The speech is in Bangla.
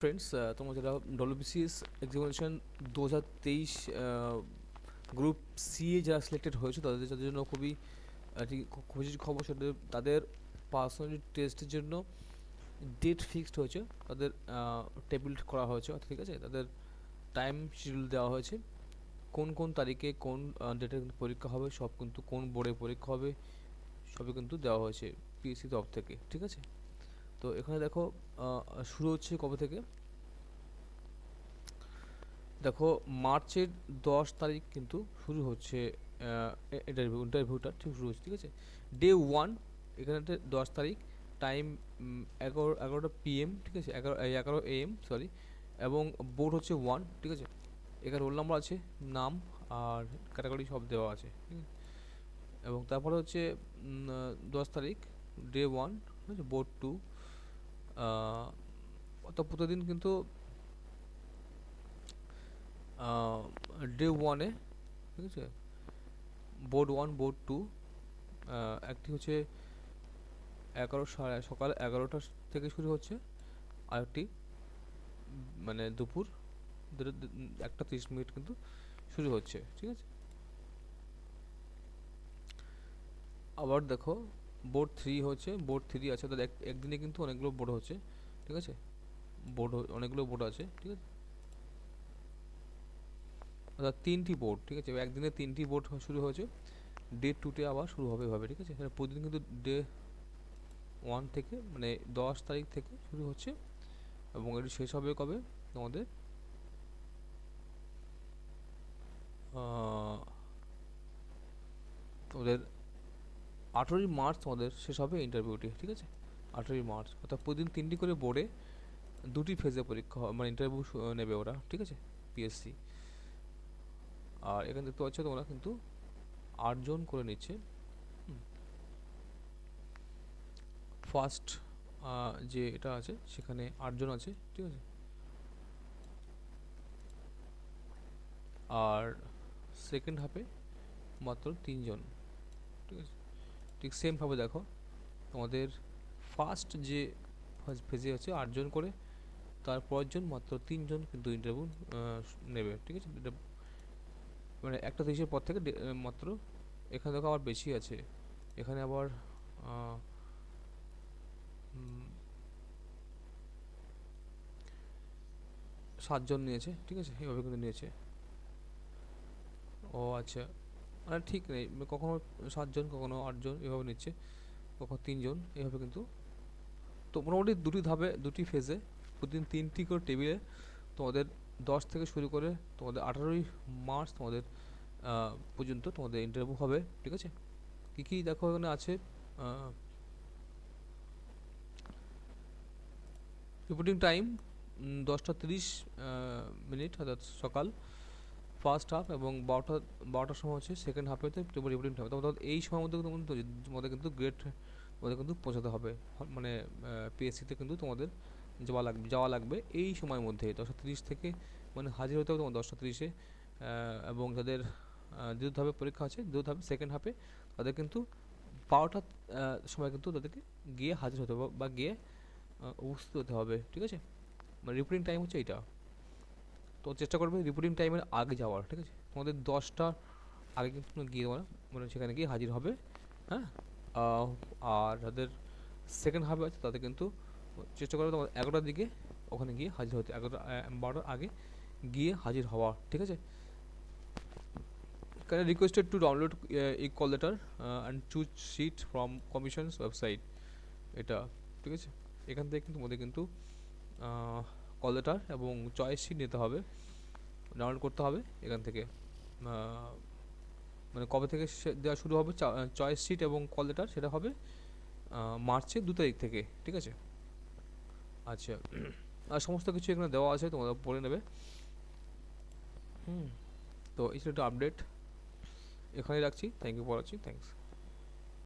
फ्रेंड्स তোমরা যারা ডব্লিউবিসিএস এক্সামিনেশন 2023 গ্রুপ সি এ যারা সিলেক্টেড হয়েছে তাদের যাদের জন্য খুবই খুশির খবর, সেটা তাদের পার্সোনালিটি টেস্টের জন্য ডেট ফিক্সড হয়েছে, তাদের টেবিল করা হয়েছে, ঠিক আছে। তাদের টাইম শিডিউল দেওয়া হয়েছে, কোন কোন তারিখে কোন ডেটে পরীক্ষা হবে, সব কিন্তু কোন বোর্ডে পরীক্ষা হবে সবই কিন্তু দেওয়া হয়েছে পিএসসি তরফ থেকে, ঠিক আছে। তো এখানে দেখো শুরু হচ্ছে কবে থেকে। দেখো মার্চের 10 তারিখ কিন্তু শুরু হচ্ছে ইন্টারভিউটা ঠিক শুরু হচ্ছে, ঠিক আছে। ডে 1 এখানে 10 তারিখ, টাইম 11টা PM, ঠিক আছে, 11 AM সরি, এবং বোর্ড হচ্ছে 1, ঠিক আছে। এখানে রোল নাম্বার আছে, নাম আর ক্যাটাগরি সব দেওয়া আছে, ঠিক আছে। এবং তারপরে হচ্ছে 10 তারিখ ডে 1, ঠিক আছে, বোর্ড 2। তো প্রতিদিন কিন্তু ডে 1-এ, ঠিক আছে, বোর্ড 1 বোর্ড 2 একটি হচ্ছে সকাল 11টা থেকে শুরু হচ্ছে, আরেকটি মানে দুপুর 1টা 30 মিনিট কিন্তু শুরু হচ্ছে, ঠিক আছে। আবার দেখো বোর্ড 3 হচ্ছে, বোর্ড 3 আছে, অর্থাৎ একদিনে কিন্তু অনেকগুলো বোর্ড হচ্ছে, ঠিক আছে, অনেকগুলো বোর্ড আছে, ঠিক আছে, অর্থাৎ 3টি বোর্ড, ঠিক আছে, একদিনে 3টি বোর্ড শুরু হয়েছে। ডে 2-তে আবার শুরু হবে এভাবে, ঠিক আছে। প্রতিদিন কিন্তু ডে 1 থেকে মানে 10 তারিখ থেকে শুরু হচ্ছে, এবং এটি শেষ হবে কবে তোমাদের তোমাদের 18ই মার্চ তোমাদের শেষ হবে ইন্টারভিউটি, ঠিক আছে। 18ই মার্চ, অর্থাৎ প্রতিদিন 3টি করে বোর্ডে 2টি ফেজে পরীক্ষা মানে ইন্টারভিউ নেবে ওরা, ঠিক আছে, পিএসসি। আর এখানে দেখতে পাচ্ছ তোমরা কিন্তু 8জন করে নিচ্ছে। ফার্স্ট যে এটা আছে সেখানে 8জন আছে, ঠিক আছে। আর সেকেন্ড হাফে মাত্র 3জন, ঠিক আছে। ঠিক সেমভাবে দেখো তোমাদের ফার্স্ট যে ফার্স্ট ফেজে আছে 8জন করে, তারপর জন মাত্র 3জন কিন্তু ইন্টারভিউ নেবে, ঠিক আছে। এটা মানে 1টা 30-এর পর থেকে মাত্র, এখানে দেখো আবার বেশি আছে, এখানে আবার 7জন নিয়েছে, ঠিক আছে, এইভাবে কিন্তু নিয়েছে। ও আচ্ছা, মানে ঠিক নেই, কখনো 7জন কখনো 8জন এভাবে নিচ্ছে, কখনো 3জন এভাবে কিন্তু। তো মোটামুটি 2টি ধাপে 2টি ফেজে প্রতিদিন 3টি করে টেবিলে তোমাদের 10 থেকে শুরু করে তোমাদের 18ই মার্চ তোমাদের পর্যন্ত তোমাদের ইন্টারভিউ হবে, ঠিক আছে। কী কী দেখো এখানে আছে, রিপোর্টিং টাইম 10টা 30 মিনিট, অর্থাৎ সকাল ফার্স্ট হাফ, এবং 12টার সময় হচ্ছে সেকেন্ড হাফেতে রিপোর্টিং টাইম। তোমাদের এই সময়ের মধ্যে তোমাদের কিন্তু তোমাদের কিন্তু পৌঁছাতে হবে, মানে পিএসসিতে কিন্তু তোমাদের যাওয়া লাগবে এই সময়ের মধ্যে 10টা 30 থেকে, মানে হাজির হতে হবে তোমার 10টা 30-এ। এবং যাদের দ্বিতীয় ধাপে পরীক্ষা আছে, দ্বিতীয় ধাপে সেকেন্ড হাফে, তাদের কিন্তু 12টার সময় কিন্তু তাদেরকে গিয়ে হাজির হতে হবে বা গিয়ে উপস্থিত হতে হবে, ঠিক আছে। মানে রিপোর্টিং টাইম হচ্ছে এইটা। তো চেষ্টা করবে রিপোর্টিং টাইমের আগে যাওয়ার, ঠিক আছে। তোমাদের 10টার আগে কিন্তু গিয়ে তোমরা মানে সেখানে গিয়ে হাজির হবে, হ্যাঁ। আর যাদের সেকেন্ড হাফে আছে তাদের কিন্তু চেষ্টা করবে তোমার 11টার দিকে ওখানে গিয়ে হাজির হতে, 12টার আগে গিয়ে হাজির হওয়া, ঠিক আছে। Can I requested to download a call letter and choose sheet from commission's website, এটা, ঠিক আছে। এখান থেকে কিন্তু তোমাদের কিন্তু কল লেটার এবং চয়েস শিট নিতে হবে, ডাউনলোড করতে হবে এখান থেকে। মানে কবে থেকে দেওয়া শুরু হবে চয়েস শিট এবং কল লেটার, সেটা হবে মার্চের 2 তারিখ থেকে, ঠিক আছে। আচ্ছা, আর সমস্ত কিছু এখানে দেওয়া আছে, তোমরা পড়ে নেবে। তো এই ছিল একটা আপডেট, এখানেই রাখছি। Thank you for watching, thanks.